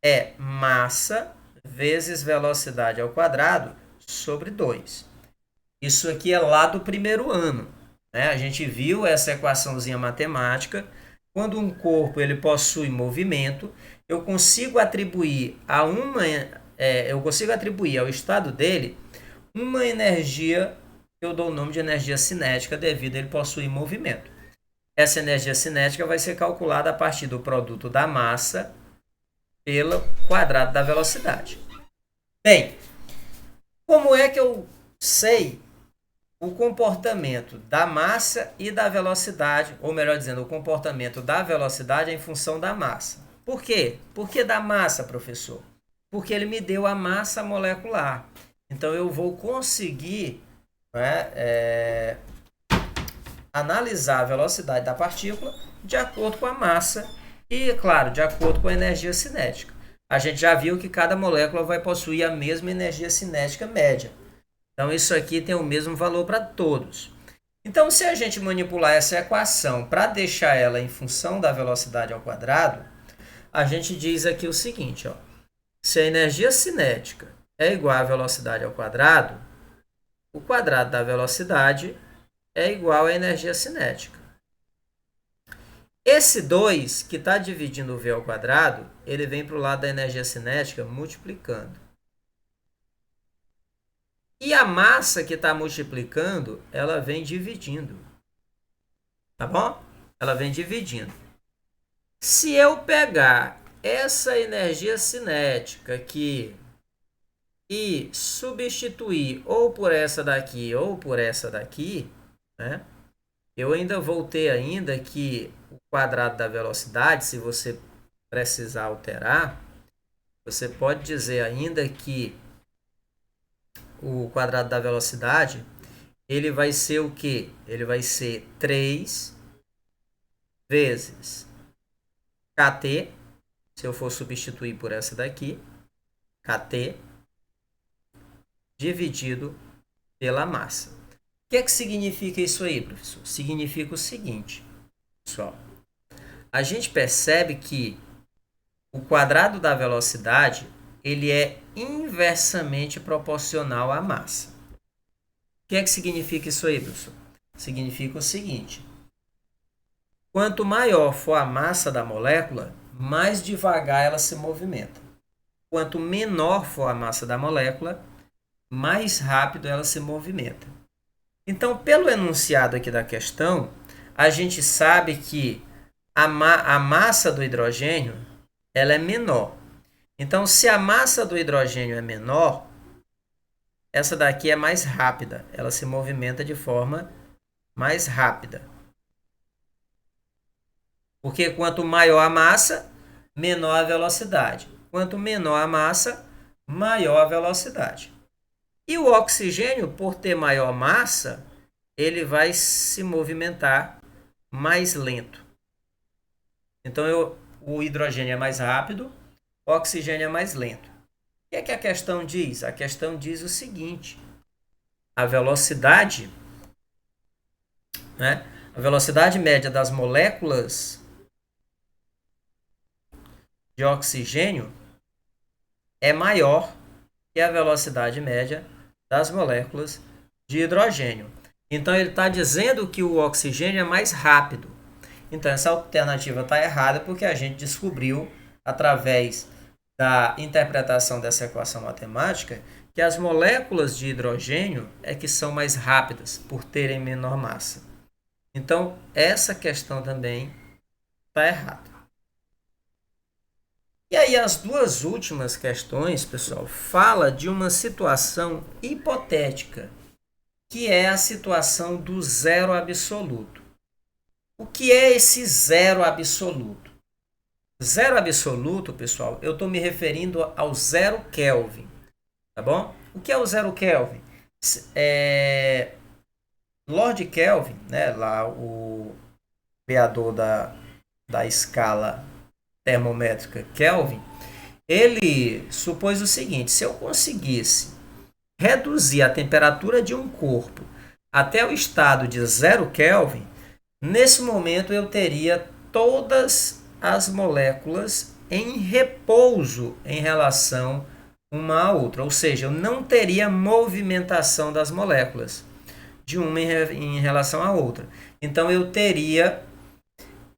S1: é massa vezes velocidade ao quadrado sobre 2. Isso aqui é lá do primeiro ano, né? A gente viu essa equaçãozinha matemática. Quando um corpo ele possui movimento, eu consigo atribuir ao estado dele uma energia que eu dou o nome de energia cinética devido a ele possuir movimento. Essa energia cinética vai ser calculada a partir do produto da massa pelo quadrado da velocidade. Bem, como é que eu sei o comportamento da massa e da velocidade, ou melhor dizendo, o comportamento da velocidade em função da massa? Por quê? Por que da massa, professor? Porque ele me deu a massa molecular. Então, eu vou conseguir analisar a velocidade da partícula de acordo com a massa e, claro, de acordo com a energia cinética. A gente já viu que cada molécula vai possuir a mesma energia cinética média. Então, isso aqui tem o mesmo valor para todos. Então, se a gente manipular essa equação para deixar ela em função da velocidade ao quadrado, a gente diz aqui o seguinte, ó, se a energia cinética é igual à velocidade ao quadrado, o quadrado da velocidade é igual à energia cinética. Esse 2 que está dividindo o v ao quadrado, ele vem para o lado da energia cinética multiplicando. E a massa que está multiplicando, ela vem dividindo. Tá bom? Ela vem dividindo. Se eu pegar essa energia cinética aqui e substituir ou por essa daqui ou por essa daqui, né? Eu ainda vou ter ainda que o quadrado da velocidade, se você precisar alterar, você pode dizer ainda que o quadrado da velocidade, ele vai ser o quê? Ele vai ser 3 vezes kT, se eu for substituir por essa daqui, kT, dividido pela massa. O que é que significa isso aí, professor? Significa o seguinte, pessoal. A gente percebe que o quadrado da velocidade, ele é inversamente proporcional à massa. O que é que significa isso aí, professor? Significa o seguinte. Quanto maior for a massa da molécula, mais devagar ela se movimenta. Quanto menor for a massa da molécula, mais rápido ela se movimenta. Então, pelo enunciado aqui da questão, a gente sabe que a massa do hidrogênio ela é menor. Então, se a massa do hidrogênio é menor, essa daqui é mais rápida. Ela se movimenta de forma mais rápida. Porque quanto maior a massa, menor a velocidade. Quanto menor a massa, maior a velocidade. E o oxigênio, por ter maior massa, ele vai se movimentar mais lento. Então, o hidrogênio é mais rápido, o oxigênio é mais lento. O que é que a questão diz? A questão diz o seguinte: a velocidade, né? A velocidade média das moléculas de oxigênio é maior que a velocidade média das moléculas de hidrogênio. Então, ele está dizendo que o oxigênio é mais rápido. Então, essa alternativa está errada porque a gente descobriu, através da interpretação dessa equação matemática, que as moléculas de hidrogênio é que são mais rápidas por terem menor massa. Então, essa questão também está errada. E aí, as duas últimas questões, pessoal, fala de uma situação hipotética, que é a situação do zero absoluto. O que é esse zero absoluto? Zero absoluto, pessoal, eu estou me referindo ao zero Kelvin, tá bom? O que é o zero Kelvin? Lord Kelvin, né, lá o criador da escala termométrica Kelvin, ele supôs o seguinte: se eu conseguisse reduzir a temperatura de um corpo até o estado de zero Kelvin, nesse momento eu teria todas as moléculas em repouso em relação uma à outra, ou seja, eu não teria movimentação das moléculas de uma em relação à outra. Então eu teria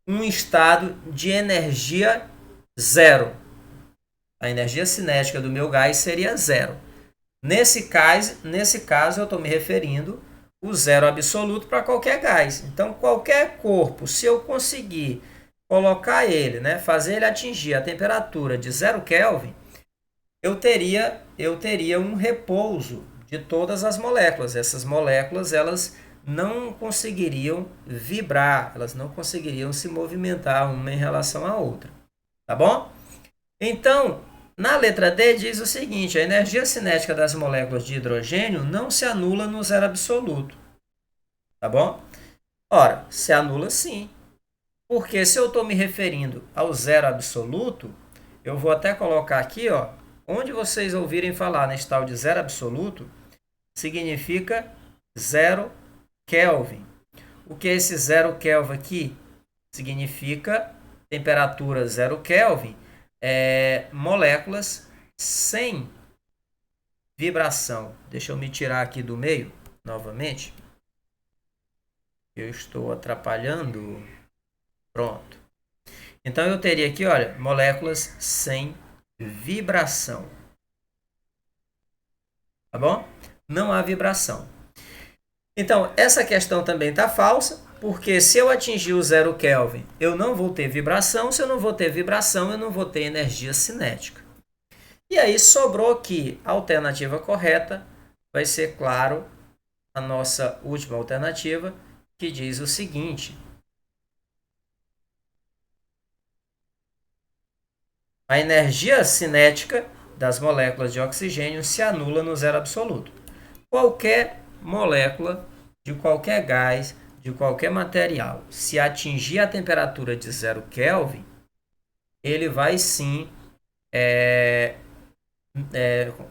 S1: um estado de energia zero. A energia cinética do meu gás seria zero. Nesse caso eu estou me referindo o zero absoluto para qualquer gás. Então, qualquer corpo, se eu conseguir colocar ele, né, fazer ele atingir a temperatura de 0 Kelvin, eu teria um repouso de todas as moléculas. Essas moléculas, elas não conseguiriam vibrar, elas não conseguiriam se movimentar uma em relação à outra. Tá bom? Então, na letra D diz o seguinte: a energia cinética das moléculas de hidrogênio não se anula no zero absoluto. Tá bom? Ora, se anula sim. Porque se eu estou me referindo ao zero absoluto, eu vou até colocar aqui, ó, onde vocês ouvirem falar nesse tal de zero absoluto, significa zero Kelvin. O que é esse zero Kelvin aqui? Significa temperatura zero Kelvin, moléculas sem vibração. Deixa eu me tirar aqui do meio novamente. Eu estou atrapalhando. Pronto. Então eu teria aqui, olha, moléculas sem vibração. Tá bom? Não há vibração. Então, essa questão também está falsa, porque se eu atingir o zero Kelvin, eu não vou ter vibração. Se eu não vou ter vibração, eu não vou ter energia cinética. E aí sobrou aqui a alternativa correta, vai ser, claro, a nossa última alternativa, que diz o seguinte: a energia cinética das moléculas de oxigênio se anula no zero absoluto. Qualquer molécula de qualquer gás, de qualquer material, se atingir a temperatura de 0 Kelvin, ele vai sim,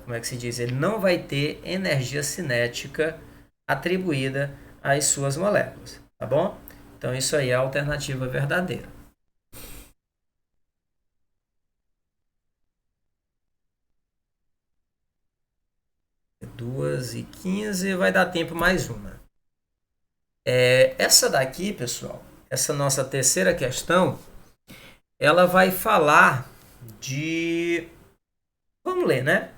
S1: como é que se diz? Ele não vai ter energia cinética atribuída às suas moléculas, tá bom? Então, isso aí é a alternativa verdadeira. É 2h15, vai dar tempo mais uma. Essa daqui, pessoal, essa nossa terceira questão, ela vai falar de... Vamos ler, né?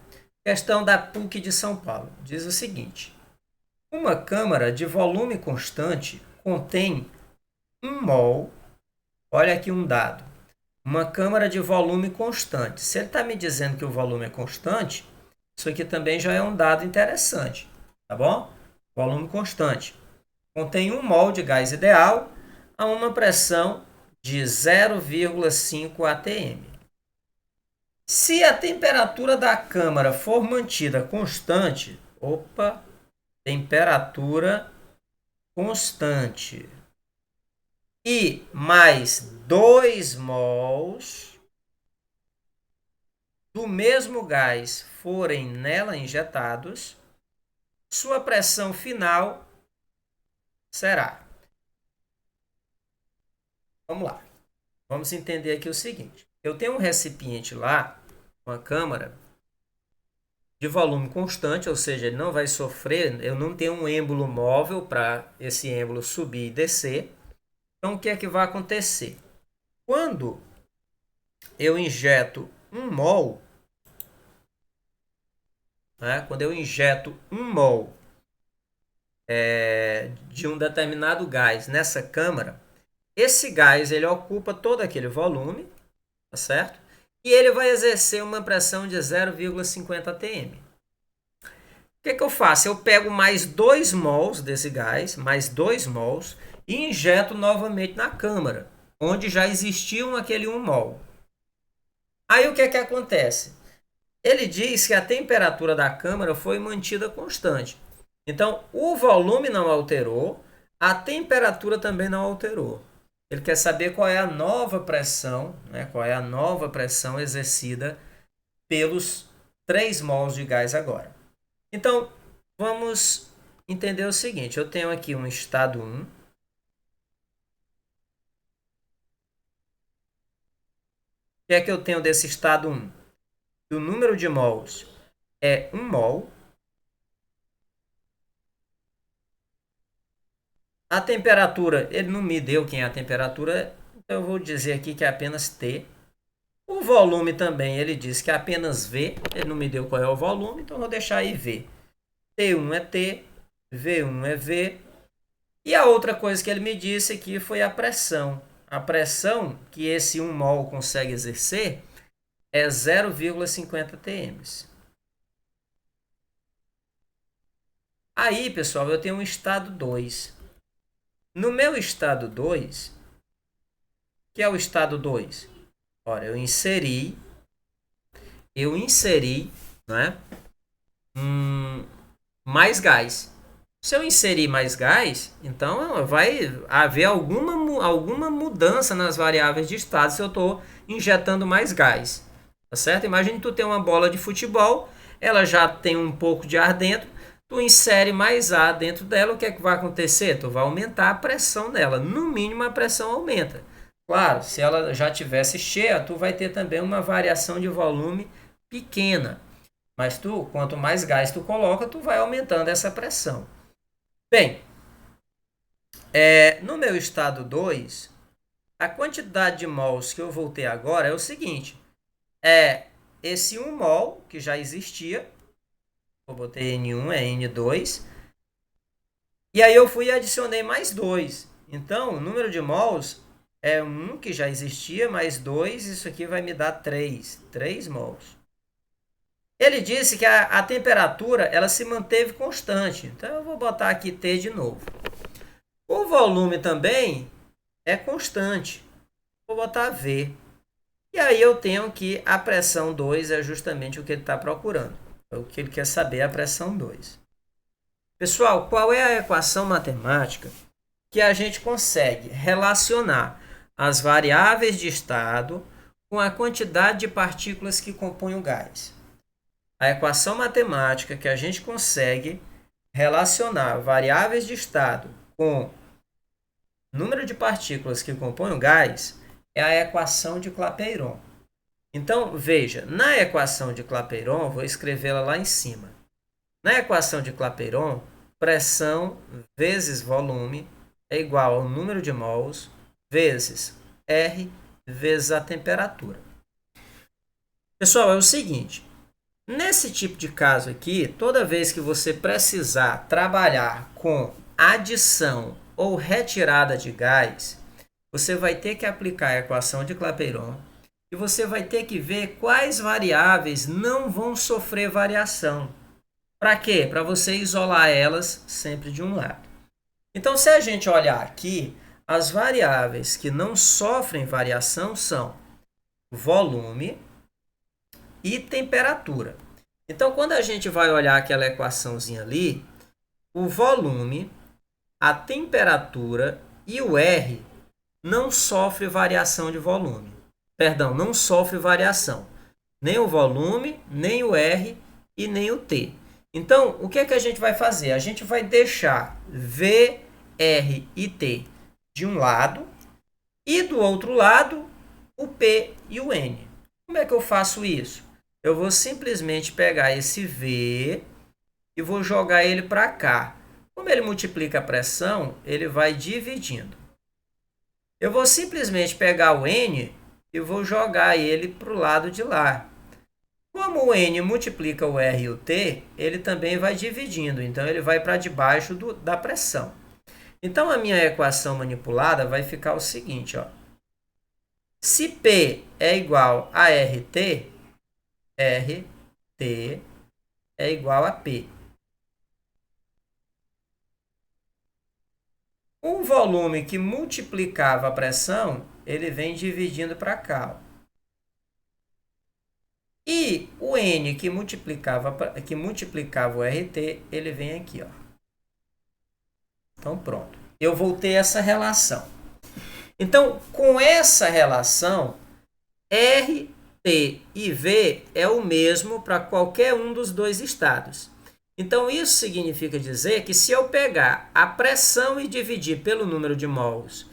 S1: Questão da PUC de São Paulo. Diz o seguinte: uma câmara de volume constante contém 1 mol. Olha aqui um dado. Uma câmara de volume constante. Se ele está me dizendo que o volume é constante, isso aqui também já é um dado interessante. Tá bom? Volume constante. Contém 1 mol de gás ideal a uma pressão de 0,5 atm. Se a temperatura da câmara for mantida constante, temperatura constante e mais 2 mols do mesmo gás forem nela injetados, sua pressão final será. Vamos lá. Vamos entender aqui o seguinte. Eu tenho um recipiente lá, uma câmara, de volume constante, ou seja, ele não vai sofrer, eu não tenho um êmbolo móvel para esse êmbolo subir e descer. Então, o que é que vai acontecer? Quando eu injeto 1 mol, né, quando eu injeto 1 mol de um determinado gás nessa câmara, esse gás ele ocupa todo aquele volume, tá certo? E ele vai exercer uma pressão de 0,50 atm. O que eu faço? Eu pego mais 2 mols desse gás, mais 2 mols, e injeto novamente na câmara, onde já existiam aquele 1 mol. Aí o que acontece? Ele diz que a temperatura da câmara foi mantida constante. Então, o volume não alterou, a temperatura também não alterou. Ele quer saber qual é a nova pressão, né? Qual é a nova pressão exercida pelos 3 mols de gás agora. Então, vamos entender o seguinte. Eu tenho aqui um estado 1. O que é que eu tenho desse estado 1? O número de mols é 1 mol. A temperatura, ele não me deu quem é a temperatura, então eu vou dizer aqui que é apenas T. O volume também, ele diz que é apenas V, ele não me deu qual é o volume, então eu vou deixar aí V. T1 é T, V1 é V. E a outra coisa que ele me disse aqui foi a pressão. A pressão que esse 1 mol consegue exercer é 0,50 atm. Aí, pessoal, eu tenho um estado 2. No meu estado 2, que é o estado 2? Olha, eu inseri, né, mais gás. Se eu inserir mais gás, então vai haver alguma mudança nas variáveis de estado se eu estou injetando mais gás. Tá certo? Imagine tu ter uma bola de futebol, ela já tem um pouco de ar dentro, tu insere mais ar dentro dela, o que é que vai acontecer? Tu vai aumentar a pressão dela. No mínimo a pressão aumenta. Claro, se ela já tivesse cheia, tu vai ter também uma variação de volume pequena. Mas tu, quanto mais gás tu coloca, tu vai aumentando essa pressão. Bem, no meu estado 2, a quantidade de mols que eu vou ter agora é o seguinte. É esse 1 mol, que já existia. Eu botei N1, é N2. E aí eu fui e adicionei mais 2. Então, o número de mols é 1 que já existia, mais 2, isso aqui vai me dar 3. 3 mols. Ele disse que a temperatura ela se manteve constante. Então, eu vou botar aqui T de novo. O volume também é constante. Vou botar V. E aí eu tenho que a pressão 2 é justamente o que ele está procurando. É o que ele quer saber, a pressão 2. Pessoal, qual é a equação matemática que a gente consegue relacionar as variáveis de estado com a quantidade de partículas que compõem o gás? A equação matemática que a gente consegue relacionar variáveis de estado com número de partículas que compõem o gás é a equação de Clapeyron. Então, veja, na equação de Clapeyron, vou escrevê-la lá em cima. Na equação de Clapeyron, pressão vezes volume é igual ao número de mols vezes R vezes a temperatura. Pessoal, é o seguinte. Nesse tipo de caso aqui, toda vez que você precisar trabalhar com adição ou retirada de gás, você vai ter que aplicar a equação de Clapeyron e você vai ter que ver quais variáveis não vão sofrer variação. Para quê? Para você isolar elas sempre de um lado. Então, se a gente olhar aqui, as variáveis que não sofrem variação são volume e temperatura. Então, quando a gente vai olhar aquela equaçãozinha ali, o volume, a temperatura e o R não sofre variação de volume. Perdão, não sofre variação. Nem o volume, nem o R e nem o T. Então, o que é que a gente vai fazer? A gente vai deixar V, R e T de um lado e do outro lado o P e o N. Como é que eu faço isso? Eu vou simplesmente pegar esse V e vou jogar ele para cá. Como ele multiplica a pressão, ele vai dividindo. Eu vou simplesmente pegar o N e vou jogar ele para o lado de lá. Como o N multiplica o R e o T, ele também vai dividindo. Então, ele vai para debaixo da pressão. Então, a minha equação manipulada vai ficar o seguinte, ó. Se P é igual a RT, RT é igual a P. O volume que multiplicava a pressão, ele vem dividindo para cá. Ó. E o N que multiplicava o RT, ele vem aqui. Ó. Então, pronto. Eu vou ter essa relação. Então, com essa relação, R, T e V é o mesmo para qualquer um dos dois estados. Então, isso significa dizer que se eu pegar a pressão e dividir pelo número de mols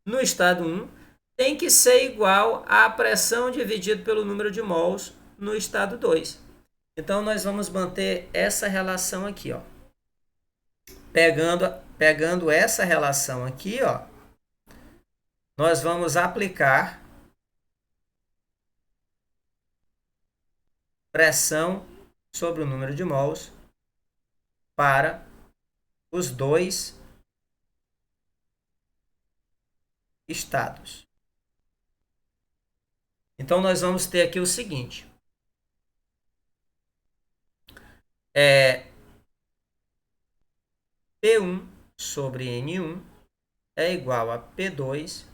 S1: no estado 1, tem que ser igual à pressão dividido pelo número de mols no estado 2. Então, nós vamos manter essa relação aqui. Ó. Pegando essa relação aqui, ó, nós vamos aplicar pressão sobre o número de mols para os dois estados. Então, nós vamos ter aqui o seguinte. P1 sobre N1 é igual a P2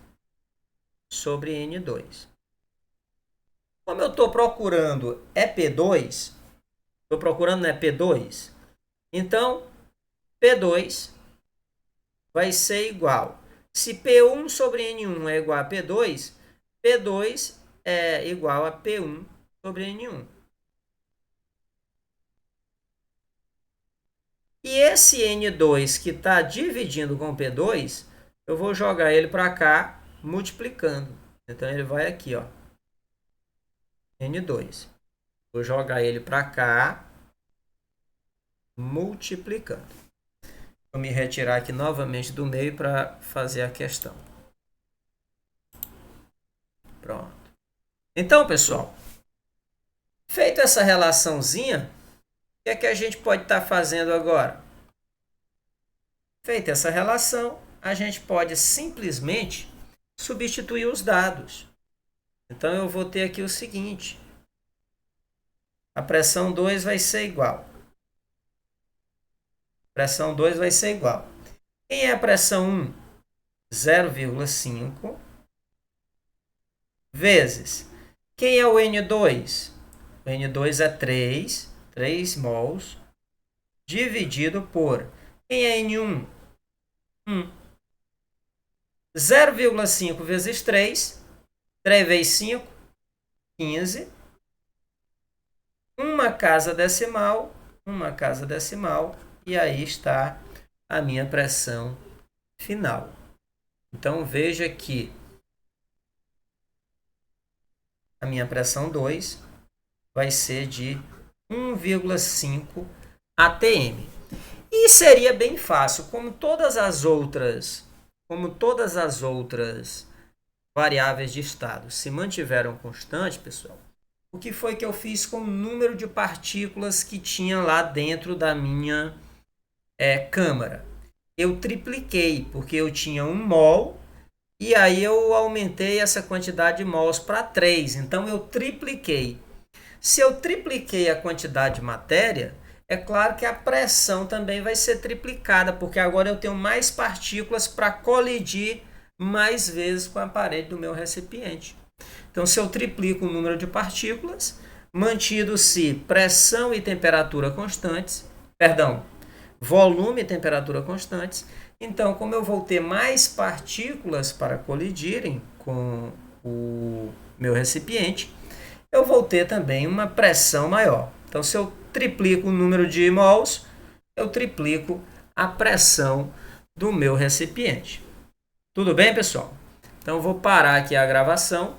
S1: sobre N2. Como eu estou procurando P2, P2, então P2 vai ser igual. Se P1 sobre N1 é igual a P2, P2 é igual a P1 sobre N1. E esse N2 que está dividindo com P2, eu vou jogar ele para cá, multiplicando. Então, ele vai aqui, ó. N2. Vou jogar ele para cá, multiplicando. Vou me retirar aqui novamente do meio para fazer a questão. Pronto. Então, pessoal, feita essa relaçãozinha, o que é que a gente pode estar fazendo agora? Feita essa relação, a gente pode simplesmente substituir os dados. Então, eu vou ter aqui o seguinte. A pressão 2 vai ser igual. Pressão 2 vai ser igual. Quem é a pressão 1? 0,5 vezes. Quem é o N2? O N2 é 3 mols, dividido por. Quem é N1? 1. 0,5 vezes 3. 3 vezes 5, 15. Uma casa decimal, e aí está a minha pressão final. Então, veja que a minha pressão 2 vai ser de 1,5 atm. E seria bem fácil, como todas as outras variáveis de estado se mantiveram constantes, pessoal. O que foi que eu fiz com o número de partículas que tinha lá dentro da minha câmara? Eu tripliquei, porque eu tinha 1 mol, e aí eu aumentei essa quantidade de mols para 3. Então, eu tripliquei. Se eu tripliquei a quantidade de matéria, é claro que a pressão também vai ser triplicada, porque agora eu tenho mais partículas para colidir mais vezes com a parede do meu recipiente. Então, se eu triplico o número de partículas, mantido-se pressão e temperatura constantes, volume e temperatura constantes, Então, como eu vou ter mais partículas para colidirem com o meu recipiente, eu vou ter também uma pressão maior. Então, se eu triplico o número de mols, eu triplico a pressão do meu recipiente. Tudo bem, pessoal? Então, eu vou parar aqui a gravação